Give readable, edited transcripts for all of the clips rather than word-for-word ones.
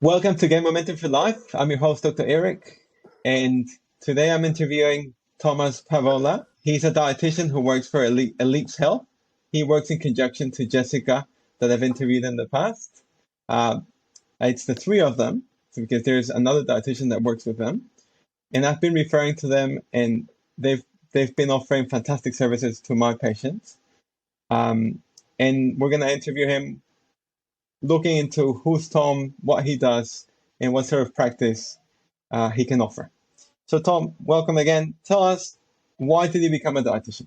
Welcome to Gain Momentum for Life. I'm your host, Dr. Eric, and today I'm interviewing Thomas Paavola. He's a dietitian who works for Ellipse Health. He works in conjunction to Jessica that I've interviewed in the past. Uh, it's the three of them because there's another dietitian that works with them, and I've been referring to them, and they've been offering fantastic services to my patients. And we're gonna interview him looking into who's Tom, what he does, and what sort of practice he can offer. So, Tom, welcome again. Tell us, why did you become a dietitian?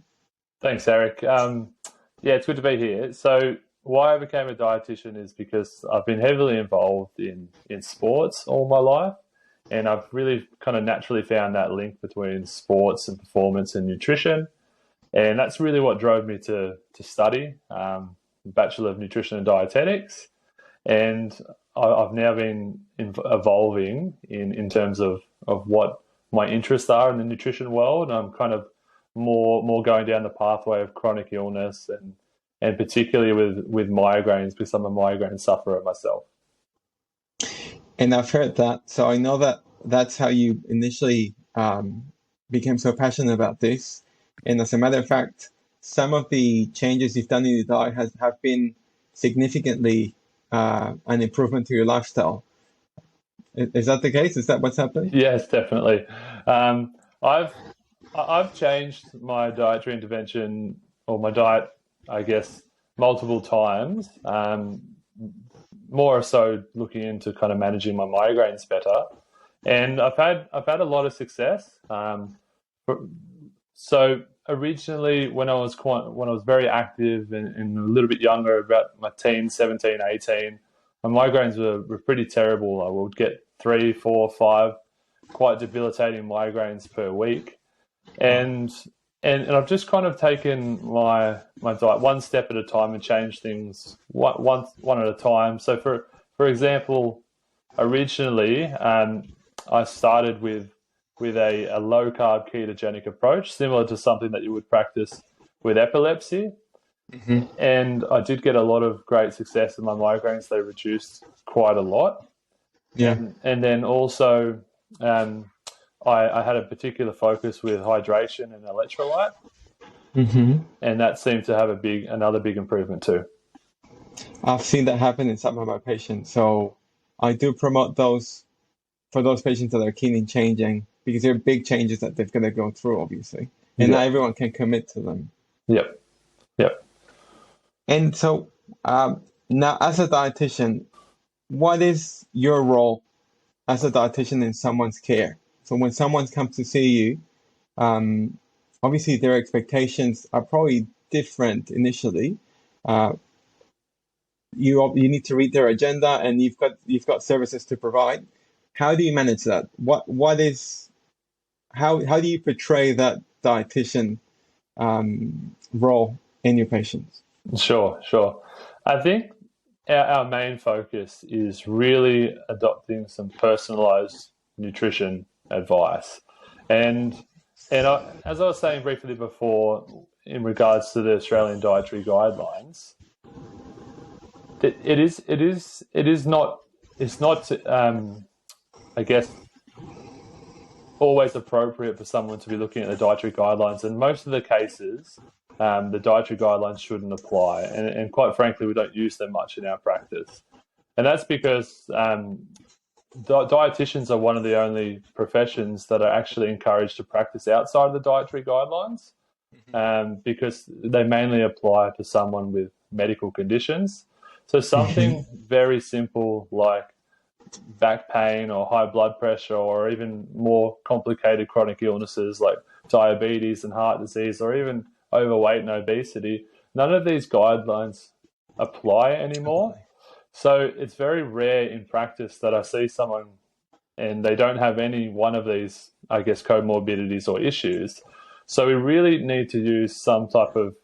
Thanks, Eric. Yeah, it's good to be here. So, why I became a dietitian is because I've been heavily involved in sports all my life, and I've really kind of naturally found that link between sports and performance and nutrition, and that's really what drove me to study Bachelor of Nutrition and Dietetics, and I've now been evolving in terms of what my interests are in the nutrition world. I'm kind of more going down the pathway of chronic illness and particularly with migraines because I'm a migraine sufferer myself. And I've heard that, so I know that that's how you initially became so passionate about this. And as a matter of fact, some of the changes you've done in your diet have been significantly an improvement to your lifestyle. Is that the case? Is that what's happening? Yes, definitely. Um, I've I've changed my dietary intervention or my diet, I guess, multiple times. More so looking into kind of managing my migraines better, and I've had a lot of success. So originally, when I was very active and a little bit younger, about my teens, 17, 18, my migraines were pretty terrible. I would get three, four, five quite debilitating migraines per week, Wow. and and I've just kind of taken my diet one step at a time and changed things one at a time. So for example, originally I started with a low carb ketogenic approach, similar to something that you would practice with epilepsy. Hmm. And I did get a lot of great success in my migraines. They reduced quite a lot. Yeah. And then also, um, I had a particular focus with hydration and electrolyte, Hmm. and that seemed to have another big improvement too. I've seen that happen in some of my patients. So I do promote those for those patients that are keen in changing because they're big changes that they've got to go through, obviously. And not Yeah. everyone can commit to them. Yep. Yep. And so now, as a dietitian, what is your role as a dietitian in someone's care? So when someone comes to see you, um, obviously their expectations are probably different initially. Uh, you need to read their agenda, and you've got services to provide. How do you manage that? What is how do you portray that dietitian role in your patients? Sure. Sure. I think our main focus is really adopting some personalized nutrition advice. And as I was saying briefly before, in regards to the Australian dietary guidelines, it is not it's not I guess always appropriate for someone to be looking at the dietary guidelines. And most of the cases, the dietary guidelines shouldn't apply. And quite frankly, we don't use them much in our practice. And that's because dietitians are one of the only professions that are actually encouraged to practice outside of the dietary guidelines, because they mainly apply to someone with medical conditions. So something Hmm. very simple like back pain or high blood pressure or even more complicated chronic illnesses like diabetes and heart disease or even overweight and obesity, none of these guidelines apply anymore. Apply. So it's very rare in practice that I see someone and they don't have any one of these, I guess, comorbidities or issues. So we really need to use some type of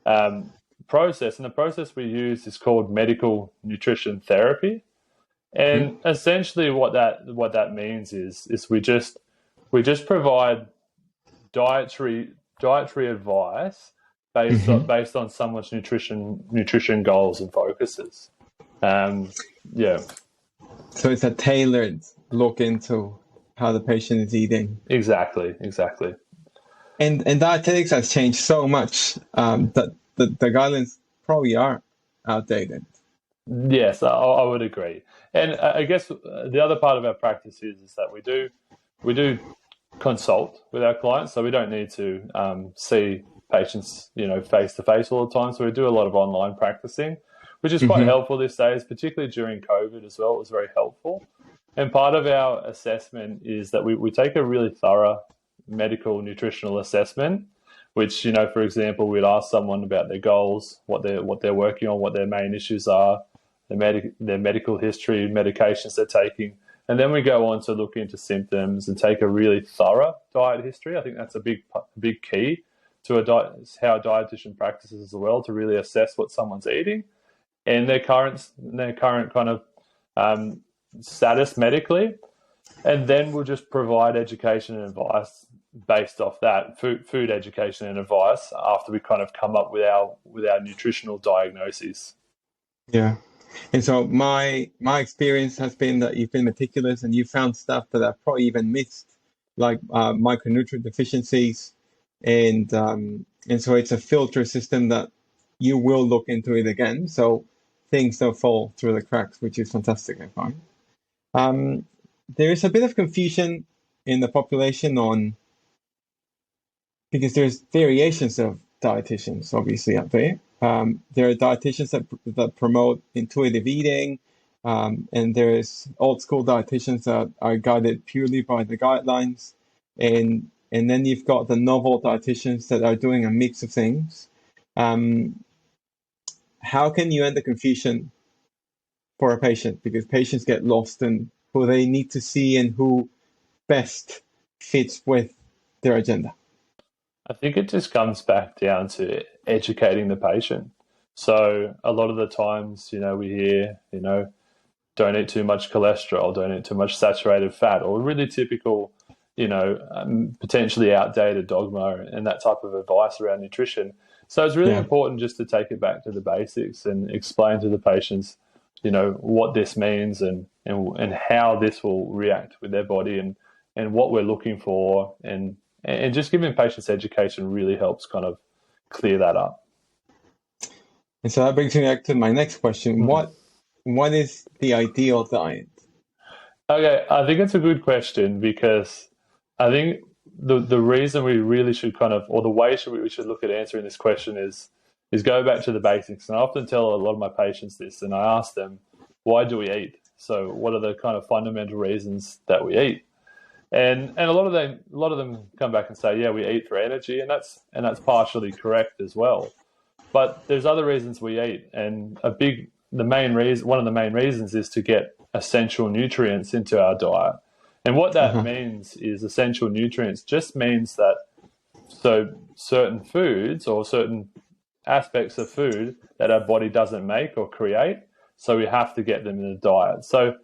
um, process. And the process we use is called medical nutrition therapy. And Hmm. essentially what that means is we just provide dietary advice Hmm. based on someone's nutrition goals and focuses. Um, yeah. So it's a tailored look into how the patient is eating. Exactly. And dietetics has changed so much that the guidelines probably are outdated. Yes, I would agree. And I guess the other part of our practice is that we do consult with our clients, so we don't need to see patients, face to face all the time. So we do a lot of online practicing, which is quite helpful these days, particularly during COVID as well. It was very helpful. And part of our assessment is that we take a really thorough medical nutritional assessment, which, for example, we'd ask someone about their goals, what they're working on, what their main issues are, their medical history, medications they're taking. And then we go on to look into symptoms and take a really thorough diet history. I think that's a big key to how a dietitian practices as well, to really assess what someone's eating and their current kind of status medically. And then we'll just provide education and advice based off that, food education and advice, after we kind of come up with our nutritional diagnoses. Yeah. And so my experience has been that you've been meticulous and you found stuff that I've probably even missed, like micronutrient deficiencies, and so it's a filter system that you will look into it again, so things don't fall through the cracks, which is fantastic, I find. There is a bit of confusion in the population because there's variations of dietitians, obviously, out there. There are dietitians that promote intuitive eating, and there's old school dietitians that are guided purely by the guidelines, and then you've got the novel dietitians that are doing a mix of things. How can you end the confusion for a patient? Because patients get lost in who they need to see and who best fits with their agenda. I think it just comes back down to educating the patient. So a lot of the times, we hear, don't eat too much cholesterol, don't eat too much saturated fat, or really typical, potentially outdated dogma and that type of advice around nutrition. So it's really important just to take it back to the basics and explain to the patients, what this means and how this will react with their body and what we're looking for, and just giving patients education really helps kind of clear that up. And so that brings me back to my next question. What is the ideal diet? Okay, I think it's a good question, because I think the reason we really should or the way we should look at answering this question is go back to the basics. And I often tell a lot of my patients this, and I ask them, why do we eat? So what are the kind of fundamental reasons that we eat? And a lot of them come back and say, yeah, we eat for energy, and that's partially correct as well. But there's other reasons we eat, and one of the main reasons is to get essential nutrients into our diet. And what that means is, essential nutrients just means that certain foods or certain aspects of food that our body doesn't make or create, so we have to get them in the diet. So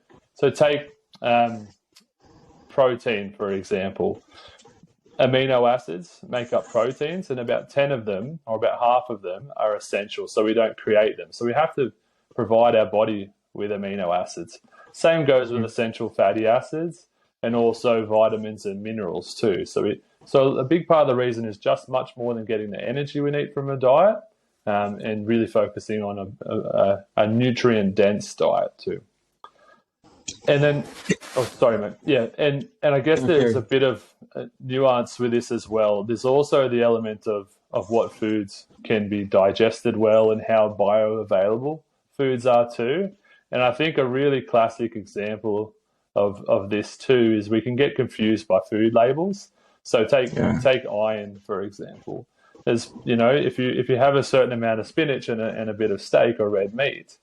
take protein, for example. Amino acids make up proteins, and about 10 of them, or about half of them, are essential, so we don't create them. So we have to provide our body with amino acids. Same goes with essential fatty acids, and also vitamins and minerals too. So a big part of the reason is just much more than getting the energy we need from a diet, and really focusing on a nutrient-dense diet too. And then, sorry, mate. Yeah, and I guess there's a bit of nuance with this as well. There's also the element of what foods can be digested well and how bioavailable foods are too. And I think a really classic example of this too is we can get confused by food labels. So take iron, for example. As if you have a certain amount of spinach and a bit of steak or red meat,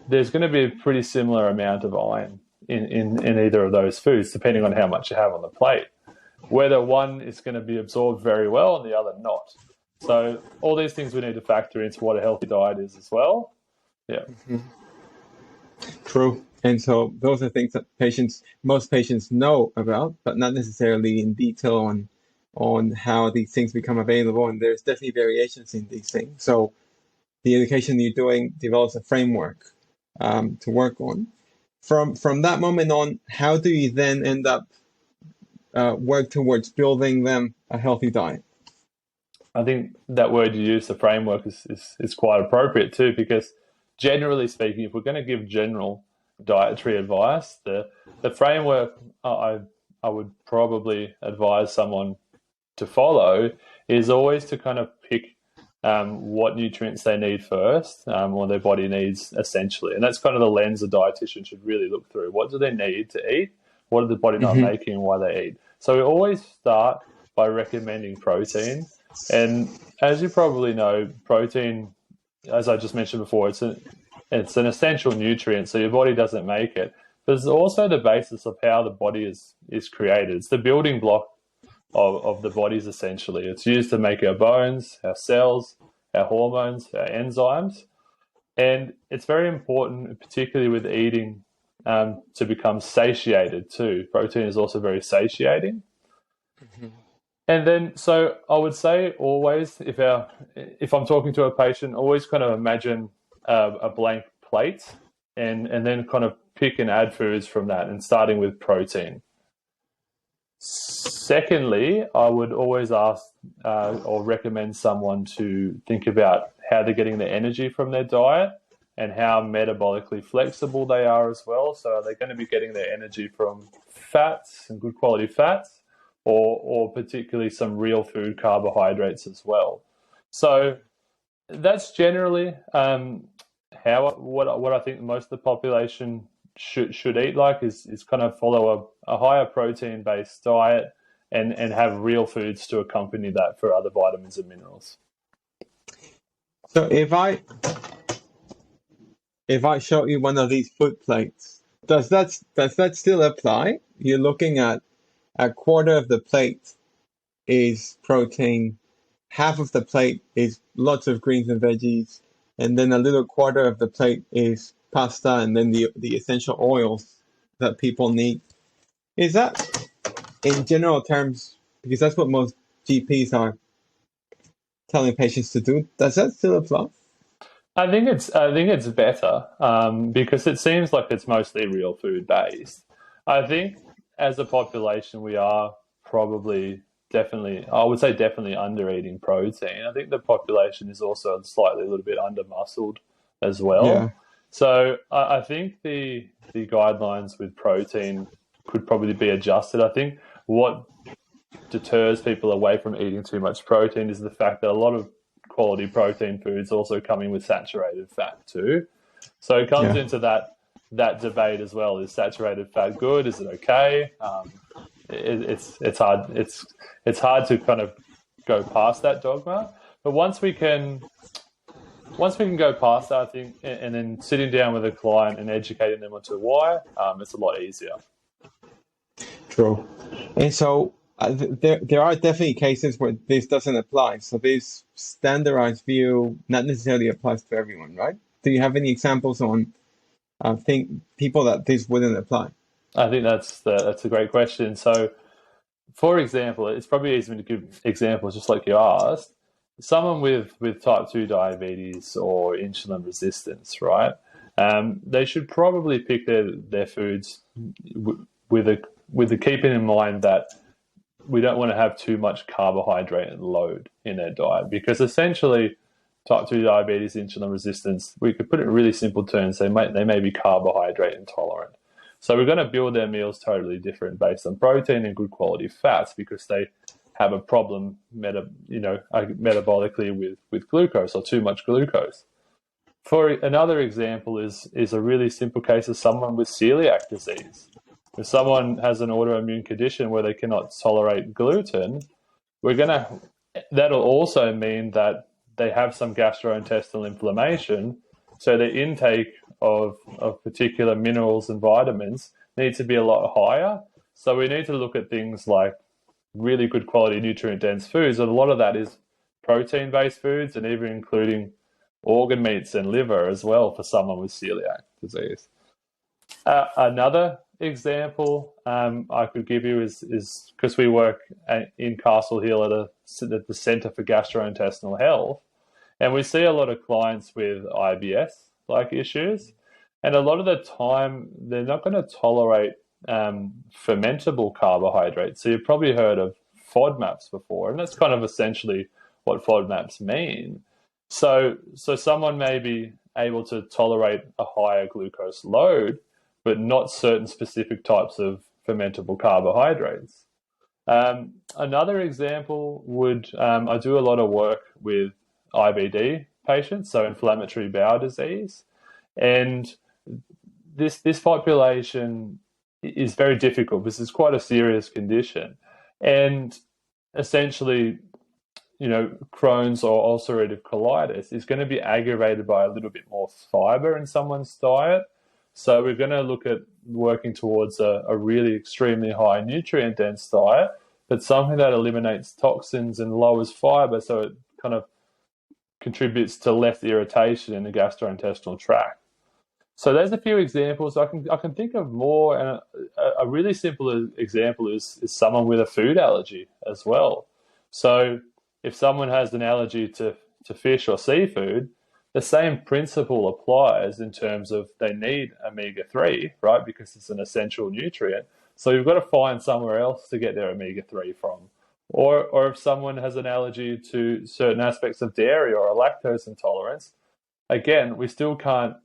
there's going to be a pretty similar amount of iron in either of those foods, depending on how much you have on the plate. Whether one is going to be absorbed very well and the other not. So all these things we need to factor into what a healthy diet is as well. Yeah. True. And so those are things that most patients know about, but not necessarily in detail on how these things become available. And there's definitely variations in these things. So the education you're doing develops a framework to work on. from that moment on, how do you then end up work towards building them a healthy diet? I think that word you use, the framework, is quite appropriate too, because generally speaking, if we're going to give general dietary advice, the framework I would probably advise someone to follow is always to kind of pick what nutrients they need first, or their body needs essentially. And that's kind of the lens a dietitian should really look through. What do they need to eat? What is the body not Mm-hmm. making and why they eat? So we always start by recommending protein. And as you probably know, protein, as I just mentioned before, it's an essential nutrient, so your body doesn't make it. But it's also the basis of how the body is created. It's the building block of the bodies, essentially. It's used to make our bones, our cells, our hormones, our enzymes. And it's very important, particularly with eating, to become satiated too. Protein is also very satiating. Mm-hmm. And then, so I would say always, if I'm talking to a patient, always kind of imagine a blank plate, and then kind of pick and add foods from that, and starting with protein. Secondly, I would always ask or recommend someone to think about how they're getting their energy from their diet and how metabolically flexible they are as well. So are they going to be getting their energy from fats and good quality fats, or particularly some real food carbohydrates as well? So that's generally what I think most of the population should eat like is kind of follow a higher protein based diet and have real foods to accompany that for other vitamins and minerals. So if I show you one of these food plates, does that still apply? You're looking at a quarter of the plate is protein, half of the plate is lots of greens and veggies, and then a little quarter of the plate is pasta, and then the essential oils that people need. Is that, in general terms, because that's what most GPs are telling patients to do, does that still apply? I think it's better because it seems like it's mostly real food based. I think as a population we are probably definitely, I would say definitely under eating protein. I think the population is also slightly a little bit under muscled as well. Yeah. So I think the guidelines with protein could probably be adjusted. I think what deters people away from eating too much protein is the fact that a lot of quality protein foods also coming with saturated fat too. So it comes into that debate as well. Is saturated fat good? Is it okay? It's hard to kind of go past that dogma. But once we can go past that, I think, and then sitting down with a client and educating them onto why, it's a lot easier. True. And so there are definitely cases where this doesn't apply. So this standardized view not necessarily applies to everyone, right? Do you have any examples on people that this wouldn't apply? I think that's a great question. So, for example, it's probably easy to give examples just like you asked. Someone with type 2 diabetes or insulin resistance, right? They should probably pick their foods with the keeping in mind that we don't want to have too much carbohydrate load in their diet, because essentially type 2 diabetes, insulin resistance, we could put it in really simple terms, they may be carbohydrate intolerant. So we're going to build their meals totally different based on protein and good quality fats, because they have a problem metabolically with glucose, or too much glucose. For another example is a really simple case of someone with celiac disease. If someone has an autoimmune condition where they cannot tolerate gluten, that'll also mean that they have some gastrointestinal inflammation, so their intake of particular minerals and vitamins needs to be a lot higher. So we need to look at things like really good quality nutrient-dense foods, and a lot of that is protein-based foods, and even including organ meats and liver as well for someone with celiac disease. Another example I could give you is because we work in Castle Hill at the Centre for Gastrointestinal Health, and we see a lot of clients with IBS-like issues. And a lot of the time, they're not going to tolerate fermentable carbohydrates. So you've probably heard of FODMAPs before, and that's kind of essentially what FODMAPs mean. So someone may be able to tolerate a higher glucose load, but not certain specific types of fermentable carbohydrates. Another example would, I do a lot of work with IBD patients, so inflammatory bowel disease, and this population is very difficult because it's quite a serious condition, and essentially, Crohn's or ulcerative colitis is going to be aggravated by a little bit more fiber in someone's diet. So we're going to look at working towards a really extremely high nutrient dense diet, but something that eliminates toxins and lowers fiber, so it kind of contributes to less irritation in the gastrointestinal tract. So there's a few examples. I can think of more, and a really simple example is someone with a food allergy as well. So if someone has an allergy to fish or seafood, the same principle applies in terms of they need omega-3, right? Because it's an essential nutrient. So you've got to find somewhere else to get their omega-3 from. Or if someone has an allergy to certain aspects of dairy or a lactose intolerance, again, we still can't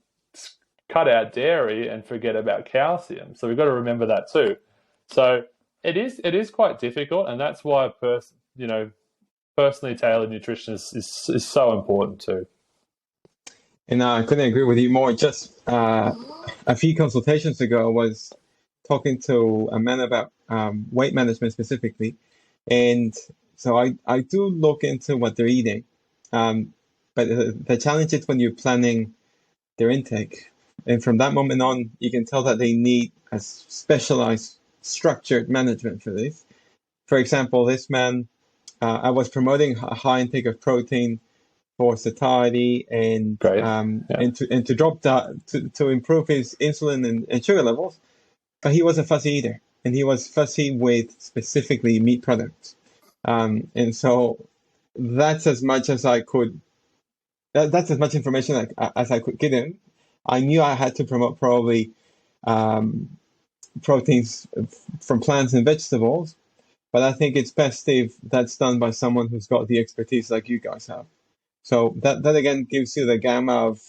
cut out dairy and forget about calcium. So we've got to remember that too. So it is quite difficult, and that's why personally tailored nutrition is so important too. And I couldn't agree with you more. Just a few consultations ago, I was talking to a man about weight management specifically. And so I do look into what they're eating. But the challenge is when you're planning their intake. And from that moment on, you can tell that they need a specialized, structured management for this. For example, this man, I was promoting a high intake of protein for satiety and to drop that to improve his insulin and sugar levels, but he was a fussy eater, and he was fussy with specifically meat products, and so that's as much as I could. That's as much information as I could give him. I knew I had to promote probably proteins from plants and vegetables, but I think it's best if that's done by someone who's got the expertise like you guys have. So that again gives you the gamma of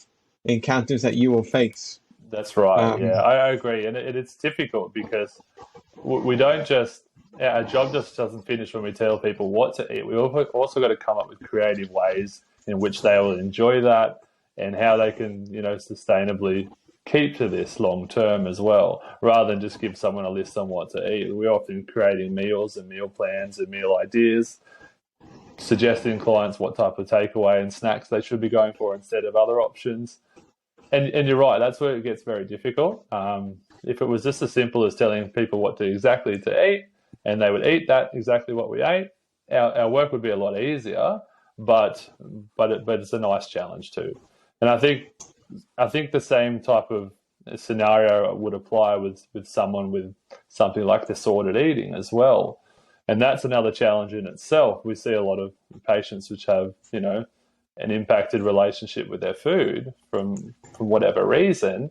encounters that you will face. That's right. Yeah, I agree. And it's difficult because we don't just, our job just doesn't finish when we tell people what to eat. We also got to come up with creative ways in which they will enjoy that and how they can, sustainably keep to this long term as well, rather than just give someone a list on what to eat. We're often creating meals and meal plans and meal ideas, suggesting clients what type of takeaway and snacks they should be going for instead of other options. And you're right, that's where it gets very difficult. If it was just as simple as telling people what to exactly to eat, and they would eat that exactly what we ate, our work would be a lot easier. But it's a nice challenge too. And I think the same type of scenario would apply with someone with something like disordered eating as well. And that's another challenge in itself. We see a lot of patients which have, an impacted relationship with their food from whatever reason.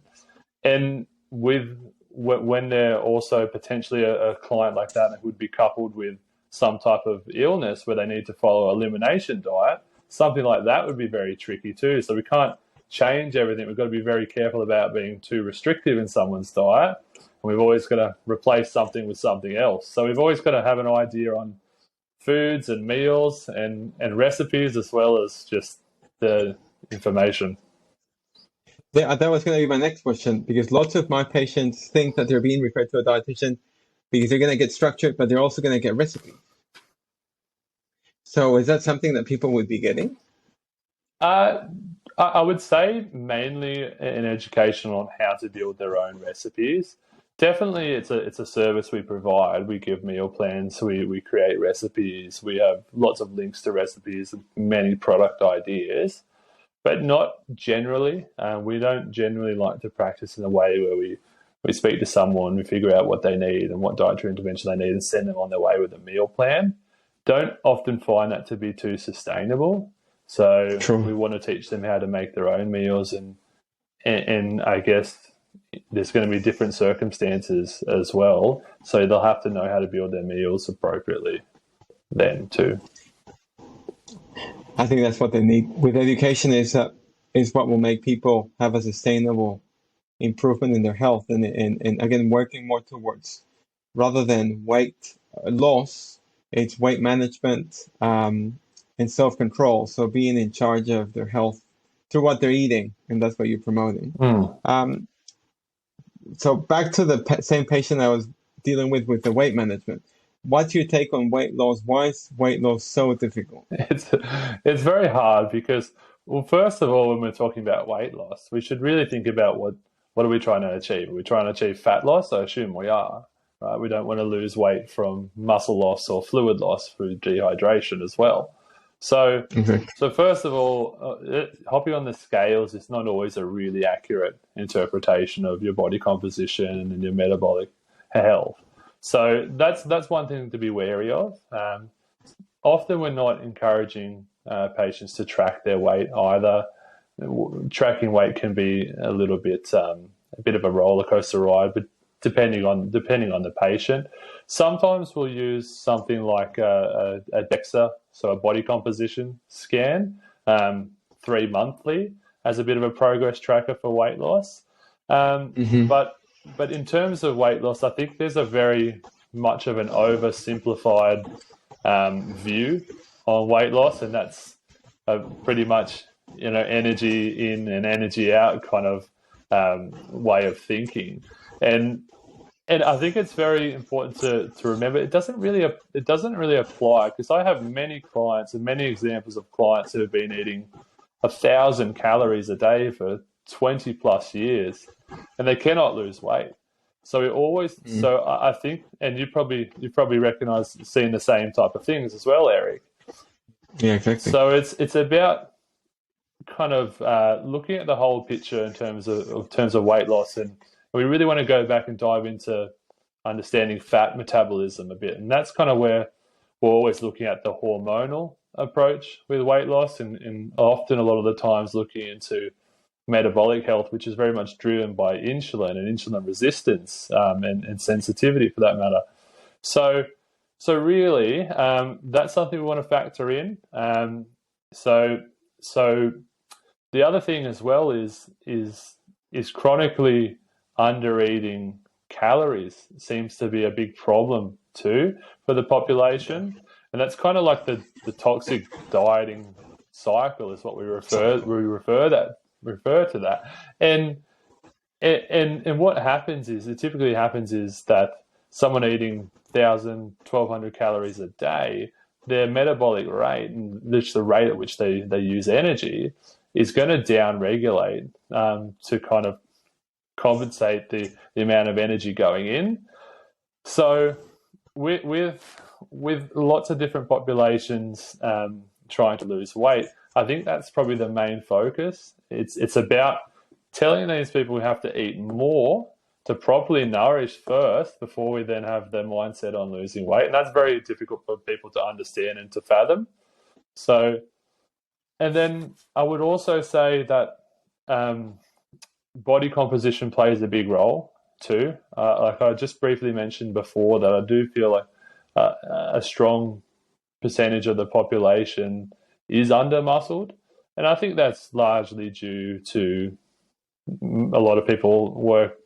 And when they're also potentially a client like that would be coupled with some type of illness where they need to follow an elimination diet, something like that would be very tricky too. So we can't change everything. We've got to be very careful about being too restrictive in someone's diet. And we've always got to replace something with something else. So we've always got to have an idea on foods and meals and recipes, as well as just the information. Yeah, that was going to be my next question, because lots of my patients think that they're being referred to a dietitian because they're going to get structured, but they're also going to get recipes. So is that something that people would be getting? I would say mainly an education on how to build their own recipes. Definitely, it's a service we provide. We give meal plans. We create recipes. We have lots of links to recipes and many product ideas, but not generally. We don't generally like to practice in a way where we speak to someone, we figure out what they need and what dietary intervention they need and send them on their way with a meal plan. Don't often find that to be too sustainable. So True. We want to teach them how to make their own meals and I guess there's going to be different circumstances as well. So they'll have to know how to build their meals appropriately then too. I think that's what they need. With education is what will make people have a sustainable improvement in their health, and again, working more towards, rather than weight loss, it's weight management, and self-control. So being in charge of their health through what they're eating, and that's what you're promoting. So back to the same patient I was dealing with the weight management. What's your take on weight loss? Why is weight loss so difficult? It's very hard because, well, first of all, when we're talking about weight loss, we should really think about what are we trying to achieve? Are we trying to achieve fat loss? I assume we are. Right? We don't want to lose weight from muscle loss or fluid loss through dehydration as well. So, so first of all, hopping on the scales is not always a really accurate interpretation of your body composition and your metabolic health. So that's one thing to be wary of. Often we're not encouraging patients to track their weight either. Tracking weight can be a bit of a roller coaster ride, but depending on the patient. Sometimes we'll use something like a DEXA, so a body composition scan, 3 monthly, as a bit of a progress tracker for weight loss. But in terms of weight loss, I think there's a very much of an oversimplified view on weight loss, and that's pretty much energy in and energy out kind of way of thinking. And I think it's very important to remember it doesn't really apply, because I have many clients and many examples of clients who have been eating 1,000 calories a day for 20 plus years, and they cannot lose weight. So we always, so I think, and you probably recognize seeing the same type of things as well, Eric. Yeah, exactly. So it's about kind of looking at the whole picture in terms of weight loss, and we really want to go back and dive into understanding fat metabolism a bit, and that's kind of where we're always looking at the hormonal approach with weight loss, and often a lot of the times looking into metabolic health, which is very much driven by insulin and insulin resistance and sensitivity for that matter. So really, that's something we want to factor in. So the other thing as well is chronically undereating calories seems to be a big problem too for the population, and that's kind of like the toxic dieting cycle is what we refer to that. And what happens is, it typically happens is that someone eating 1,000, 1,200 calories a day, their metabolic rate, and the rate at which they use energy, is going to down-regulate to kind of compensate the amount of energy going in. So with lots of different populations trying to lose weight, I think that's probably the main focus. It's about telling these people we have to eat more to properly nourish first before we then have their mindset on losing weight. And that's very difficult for people to understand and to fathom. So, and then I would also say that body composition plays a big role too. Like I just briefly mentioned before, that I do feel like a strong percentage of the population is under-muscled. And I think that's largely due to a lot of people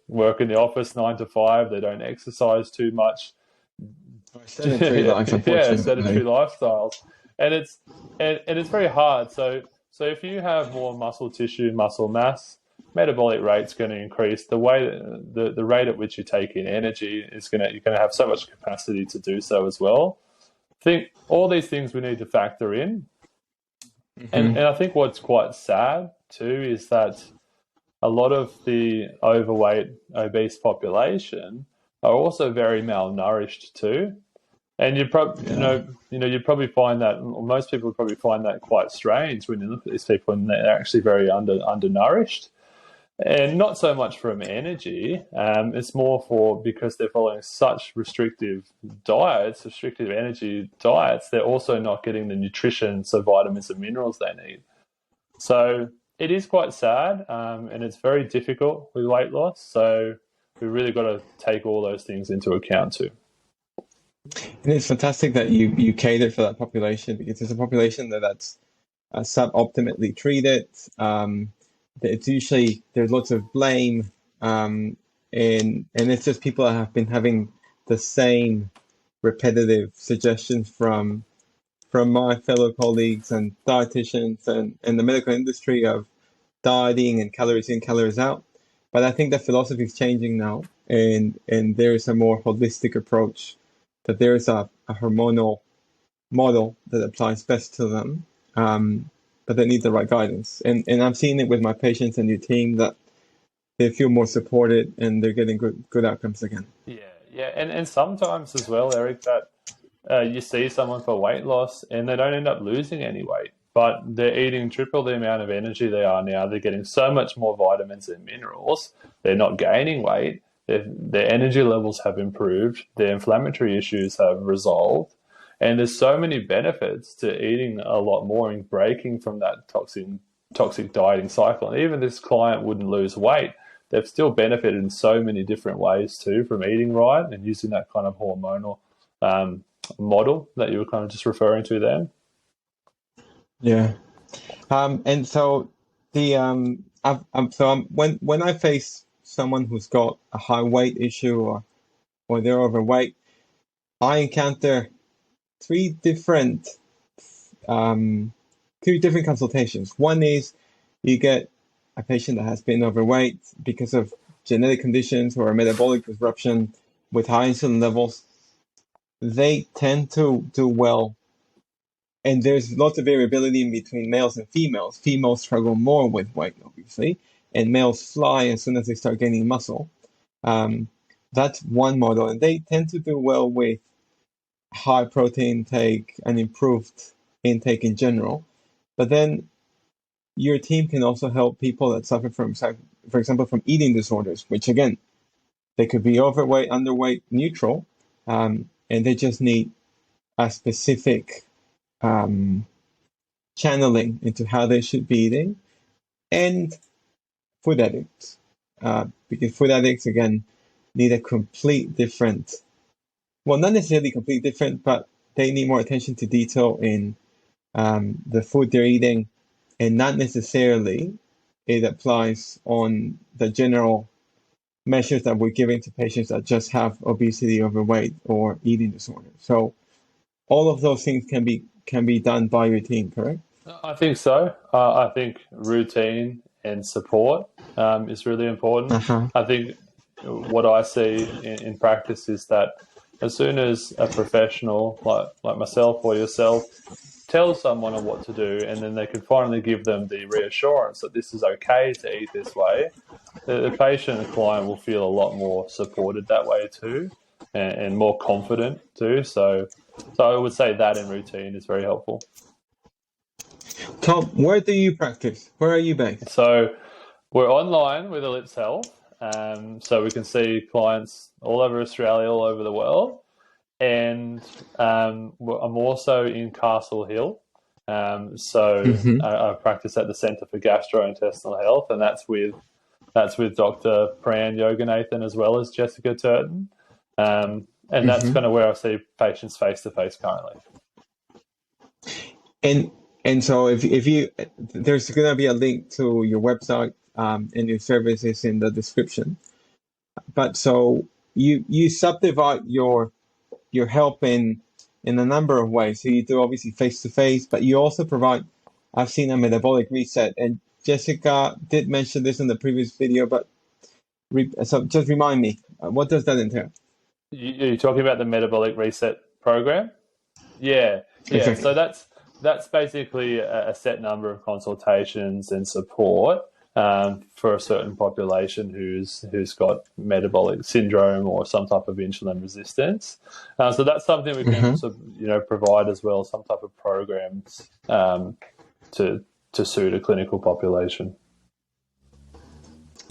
work in the office 9 to 5. They don't exercise too much. Sedentary life, unfortunately. Yeah, sedentary lifestyles, and it's very hard. So if you have more muscle tissue, muscle mass, metabolic rate's going to increase. The rate at which you take in energy you're going to have so much capacity to do so as well. I think all these things we need to factor in. And I think what's quite sad too is that a lot of the overweight, obese population are also very malnourished too. And you probably find that, or most people would probably find that quite strange when you look at these people and they're actually very undernourished. And not so much from energy, it's more because they're following such restrictive energy diets, they're also not getting the nutrition, so vitamins and minerals they need. So it is quite sad, and it's very difficult with weight loss. So we really got to take all those things into account too. And it's fantastic that you cater for that population, because it's a population that's suboptimally treated. It's usually there's lots of blame, and it's just people that have been having the same repetitive suggestions from my fellow colleagues and dietitians and the medical industry of dieting and calories in, calories out. But I think the philosophy is changing now, and there is a more holistic approach, that there is a hormonal model that applies best to them, but they need the right guidance. And I'm seeing it with my patients and your team, that they feel more supported and they're getting good outcomes again. Yeah, and sometimes as well, Eric, that you see someone for weight loss and they don't end up losing any weight, but they're eating triple the amount of energy they are now. They're getting so much more vitamins and minerals. They're not gaining weight. Their energy levels have improved. Their inflammatory issues have resolved. And there's so many benefits to eating a lot more and breaking from that toxic dieting cycle. And even this client wouldn't lose weight, they've still benefited in so many different ways too from eating right and using that kind of hormonal model that you were kind of just referring to there. Yeah. And so when I face someone who's got a high weight issue or they're overweight, I encounter three different consultations. One is you get a patient that has been overweight because of genetic conditions or a metabolic disruption with high insulin levels. They tend to do well, and there's lots of variability in between males and females. Females struggle more with weight, obviously, and males fly as soon as they start gaining muscle. That's one model, and they tend to do well with high protein intake and improved intake in general. But then your team can also help people that suffer from, for example, from eating disorders, which again, they could be overweight, underweight, neutral, and they just need a specific channeling into how they should be eating. And food addicts, because food addicts, again, need a complete different, well, not necessarily complete different, but they need more attention to detail in the food they're eating, and not necessarily it applies on the general measures that we're giving to patients that just have obesity, overweight, or eating disorder. So all of those things can be done by your team, correct? I think so. I think routine and support is really important. Uh-huh. I think what I see in practice is that as soon as a professional like myself or yourself tells someone on what to do, and then they can finally give them the reassurance that this is okay to eat this way, the patient and client will feel a lot more supported that way too, and more confident too. So I would say that in routine is very helpful. Tom, where do you practice? Where are you based? So we're online with Ellipse Health, so we can see clients all over Australia, all over the world. And I'm also in Castle Hill. I practice at the Centre for Gastrointestinal Health, and that's with Dr. Pran Yoganathan as well as Jessica Turton. And that's kind of where I see patients face to face currently. And so if you, there's going to be a link to your website and your services in the description. But so you subdivide your help in a number of ways. So you do obviously face-to-face, but you also provide, I've seen a metabolic reset. And Jessica did mention this in the previous video, but so just remind me, what does that entail? You're talking about the metabolic reset program? Yeah. Exactly. So that's basically a set number of consultations and support for a certain population who's got metabolic syndrome or some type of insulin resistance. So that's something we can provide as well, some type of programs to suit a clinical population.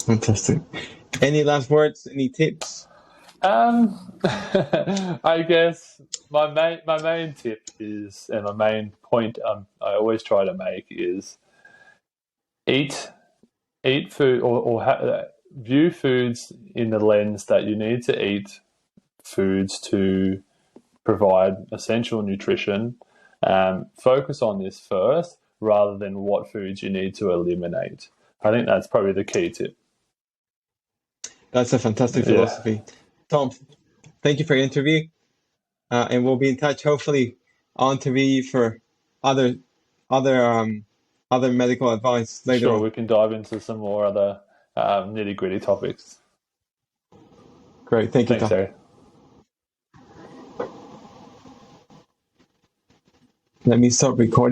Fantastic. Any last words? Any tips? I guess my main tip is, and my main point I always try to make is, eat food or view foods in the lens that you need to eat foods to provide essential nutrition. Focus on this first rather than what foods you need to eliminate. I think that's probably the key tip. That's a fantastic philosophy. Tom, thank you for your interview. And we'll be in touch. Hopefully, I'll interview you for other medical advice later Sure, on. we can dive into some more other nitty-gritty topics. Great. Thank you, Thanks, Tom. Eric. Let me start recording.